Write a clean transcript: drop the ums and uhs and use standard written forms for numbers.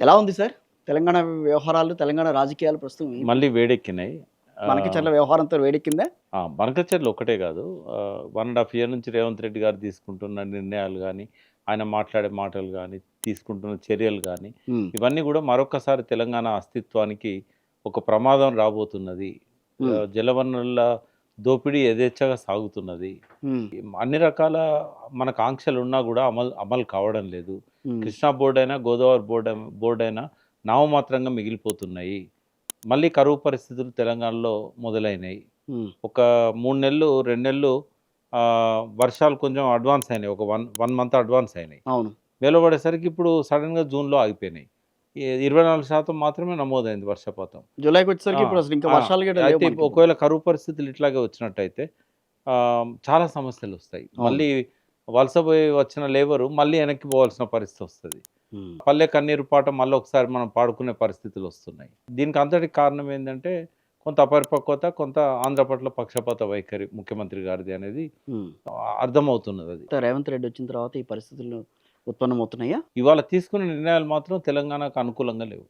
ఎలా ఉంది సార్? తెలంగాణ వ్యవహారాలు, తెలంగాణ రాజకీయాలు ప్రస్తుతం మళ్ళీ వేడెక్కినాయి. బనకచర్ల వ్యవహారంతో వేడెక్కిందా? బనకచెర్ల ఒక్కటే కాదు. 1½ ఇయర్ నుంచి రేవంత్ రెడ్డి గారు తీసుకుంటున్న నిర్ణయాలు గానీ, ఆయన మాట్లాడే మాటలు గానీ, తీసుకుంటున్న చర్యలు గానీ, హ్మ్. ఇవన్నీ గూడా మరొక్కసారి తెలంగాణ అస్తిత్వానికి ఒక ప్రమాదం రాబోతున్నది. హ్మ్. జలవనరుల దోపిడీ యథేచ్ఛగా సాగుతున్నది. హ్మ్. అన్ని రకాల మనకు ఆంక్షలున్నా గూడా అమలు కావడం లేదు. హ్మ్. కృష్ణా బోర్డయినా, గోదావరి బోర్డయినా నామమాత్రంగా మిగిలిపోతున్నాయి. మళ్ళీ కరువు పరిస్థితులు తెలంగాణలో మొదలైనయి. హ్మ్. ఒక 3 నెలలు, 2 నెలలు వర్షాలు కొంచెం అడ్వాన్స్ అయినాయి. ఒక 1 మంత్ అడ్వాన్స్ అయినాయి. అవును. వెలువడేసరికి ఇప్పుడు సడెన్‌గా జూన్‌లో ఆగిపోయినాయి. 24% మాత్రమే నమోదైంది వర్షపాతం. జులైకొచ్చేసరికి ఆ! ఇప్పుడు అసలు ఇంకా ఆ! వర్షాలు గిట్ల లేవు అయితే మనకిప్పుడు. ఒకవేళ కరువు పరిస్థితులు ఇట్లాగే వచ్చినట్టయితే చాలా సమస్యలొస్తాయి. అవును. మళ్ళీ వలస పోయి వచ్చిన లేబరు మళ్ళీ వెనక్కి పోవాల్సిన పరిస్థితొస్తది. హ్మ్. పల్లె కన్నీరు పాట మళ్ళొకసారి మనం పాడుకునే పరిస్థితులొస్తున్నాయి. దీనికి అంతటికి కారణం ఏందంటే, కొంత అపరిపక్వత, కొంత ఆంధ్ర పట్ల పక్షపాత వైఖరి ముఖ్యమంత్రి గారిది అనేది హ్మ్. అర్థమవుతున్నదది. రేవంత్ రెడ్డి వచ్చిన తర్వాత ఈ పరిస్థితులు ఉత్పన్నమవుతున్నాయా? ఇవాళ తీసుకున్న నిర్ణయాలు మాత్రం తెలంగాణకు అనుకూలంగా లేవు.